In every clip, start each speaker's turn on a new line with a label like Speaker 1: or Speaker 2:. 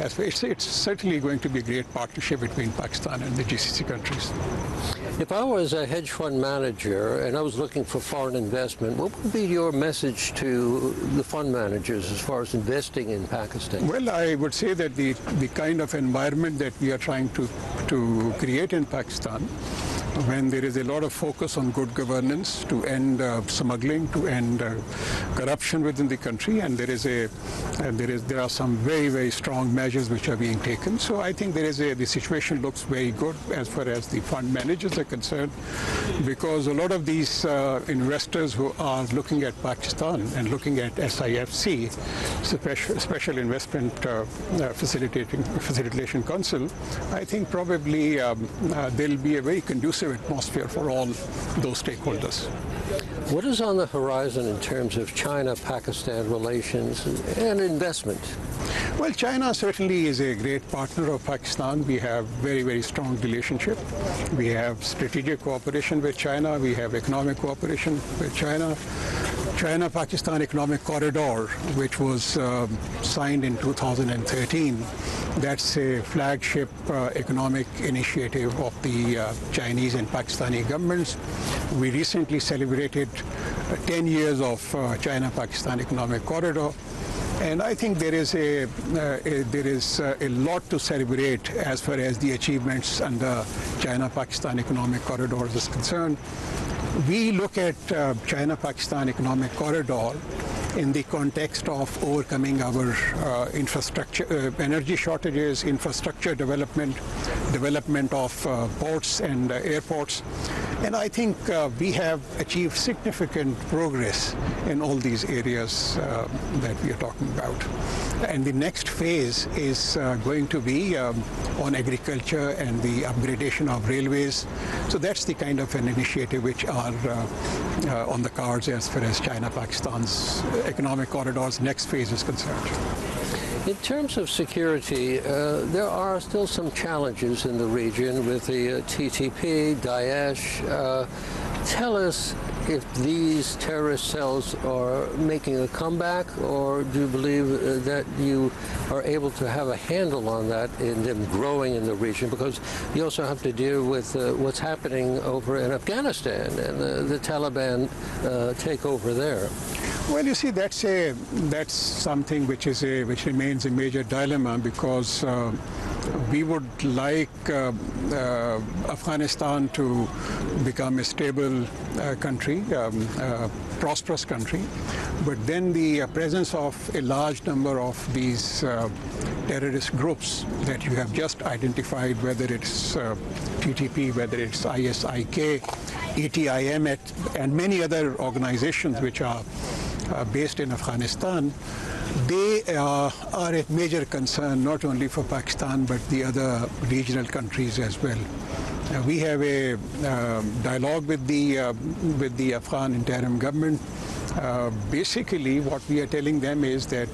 Speaker 1: It's certainly going to be a great partnership between Pakistan and the GCC countries.
Speaker 2: If I was a hedge fund manager and I was looking for foreign investment, what would be your message to the fund managers as far as investing in Pakistan?
Speaker 1: Well, I would say that the kind of environment that we are trying to create in Pakistan, when there is a lot of focus on good governance to end smuggling, to end corruption within the country, and there are some very strong measures which are being taken. So I think the situation looks very good as far as the fund managers are concerned, because a lot of these investors who are looking at Pakistan and looking at SIFC, Special Investment Facilitation Council, I think probably there'll be a very conducive atmosphere for all those stakeholders.
Speaker 2: What is on the horizon in terms of China-Pakistan relations and investment?
Speaker 1: Well, China certainly is a great partner of Pakistan. We have very strong relationship. We have strategic cooperation with China. We have economic cooperation with China. China-Pakistan Economic Corridor, which was signed in 2013, that's a flagship economic initiative of the Chinese and Pakistani governments. We recently celebrated 10 years of China-Pakistan Economic Corridor. And I think there is a lot to celebrate as far as the achievements under China-Pakistan Economic Corridor is concerned. We look at China-Pakistan Economic Corridor in the context of overcoming our infrastructure, energy shortages, infrastructure development of ports and airports. And I think we have achieved significant progress in all these areas that we are talking about. And the next phase is going to be on agriculture and the upgradation of railways. So that's the kind of an initiative which are on the cards as far as China-Pakistan's economic corridor's next phase is concerned.
Speaker 2: In terms of security, there are still some challenges in the region with the TTP, Daesh. Tell us if these terrorist cells are making a comeback, or do you believe that you are able to have a handle on that in them growing in the region? Because you also have to deal with what's happening over in Afghanistan and the Taliban takeover there.
Speaker 1: Well, you see, that's something which remains a major dilemma, because we would like Afghanistan to become a stable country, prosperous country, but then the presence of a large number of these terrorist groups that you have just identified, whether it's TTP, whether it's ISIK, ETIM, and many other organizations which are based in Afghanistan, they are a major concern not only for Pakistan but the other regional countries as well. We have a dialogue with the Afghan interim government. Basically, what we are telling them is that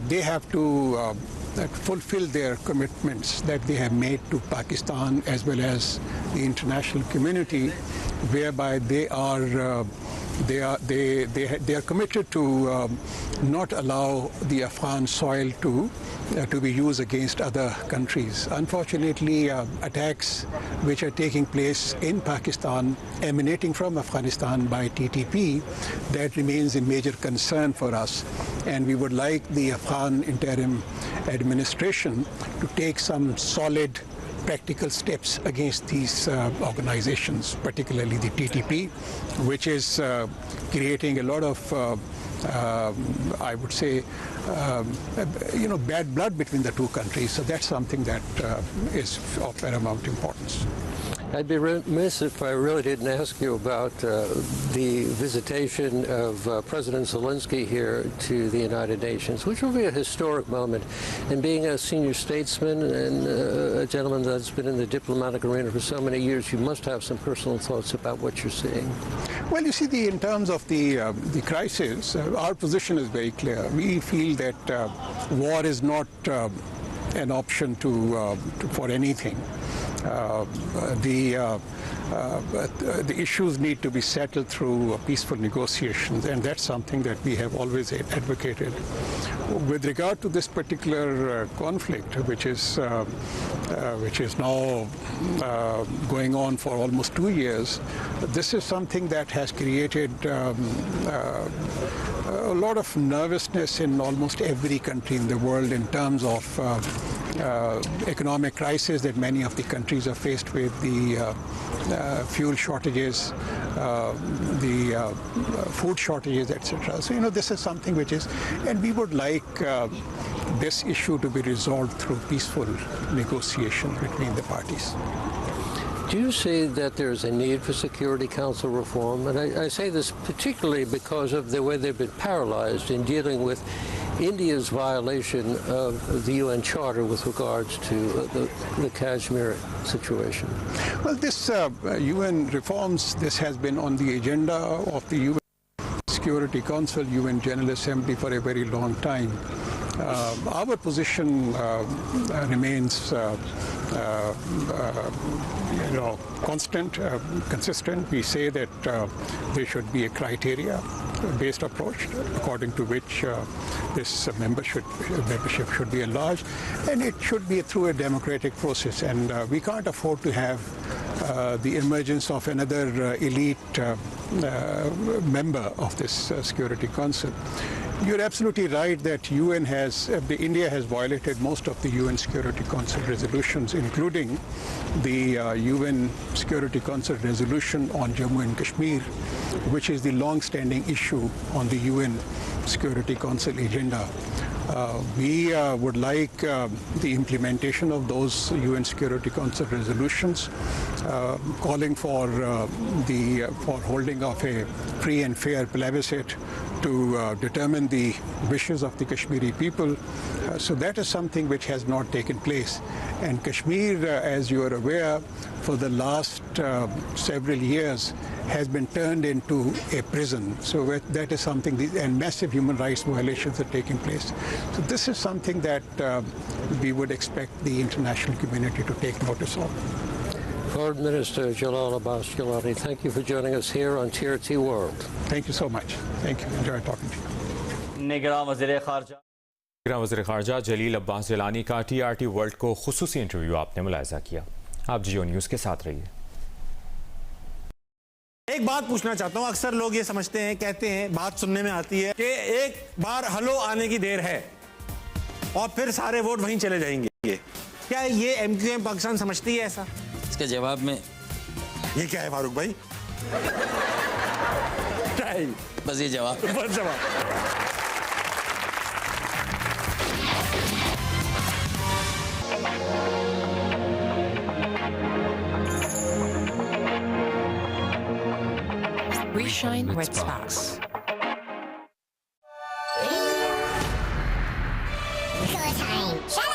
Speaker 1: they have to fulfill their commitments that they have made to Pakistan as well as the international community, whereby they are committed to not allow the Afghan soil to be used against other countries. Unfortunately, attacks which are taking place in Pakistan emanating from Afghanistan by TTP, that remains a major concern for us. And we would like the Afghan interim administration to take some solid practical steps against these organizations, particularly the TTP, which is creating a lot of, I would say, bad blood between the two countries. So that's something that is of paramount importance.
Speaker 2: I'd be remiss if I really didn't ask you about the visitation of President Zelensky here to the United Nations, which will be a historic moment. And being a senior statesman and a gentleman that's been in the diplomatic arena for so many years, you must have some personal thoughts about what you're seeing.
Speaker 1: Well, you see, in terms of the crisis, our position is very clear. We feel that war is not an option for anything. the issues need to be settled through peaceful negotiations, and that's something that we have always advocated. With regard to this particular conflict, which is now going on for almost 2 years, this is something that has created a lot of nervousness in almost every country in the world in terms of economic crisis that many of the countries are faced with, the fuel shortages, the food shortages, etc. So, this is something which is, and we would like this issue to be resolved through peaceful negotiation between the parties.
Speaker 2: Do you see that there's a need for Security Council reform? And I say this particularly because of the way they've been paralyzed in dealing with India's violation of the UN Charter with regards to the Kashmir situation.
Speaker 1: Well, this UN reforms, this has been on the agenda of the UN Security Council, UN General Assembly for a very long time. Our position remains constant, consistent. We say that there should be a criteria-based approach according to which this membership should be enlarged, and it should be through a democratic process. And we can't afford to have the emergence of another elite member of this Security Council. You're absolutely right that India has violated most of the UN Security Council resolutions, including the UN Security Council resolution on Jammu and Kashmir, which is the long-standing issue on the UN Security Council agenda. We would like the implementation of those UN Security Council resolutions, calling for holding of a free and fair plebiscite to determine the wishes of the Kashmiri people. So that is something which has not taken place. And Kashmir, as you are aware, for the last several years has been turned into a prison. So that is something, and massive human rights violations are taking place. So this is something that we would expect the international community to take notice of.
Speaker 2: Foreign Minister Jalil Abbas Jillani, thank you for joining us here on TRT World.
Speaker 1: Thank you so much. Thank you. Enjoyed talking to you.
Speaker 3: निगरान वज़ीर ख़ारजा जलील अब्बास जिलानी का TRT world को खुसूसी interview आपने मुलाहिज़ा किया। आप जियो news के साथ रहिए।
Speaker 4: एक बात पूछना चाहता हूं, अक्सर लोग ये समझते हैं, कहते हैं, बात सुनने में आती है कि एक बार हलो आने की देर है और फिर सारे वोट वहीं चले जाएंगे। क्या ये MQM पाकिस्तान समझती है ऐसा?
Speaker 5: इसके जवाब में
Speaker 4: ये क्या है फारूक भाई?
Speaker 5: बस ये जवाब।
Speaker 4: बस जवाब।
Speaker 6: Reshine Red Sparks. Go time.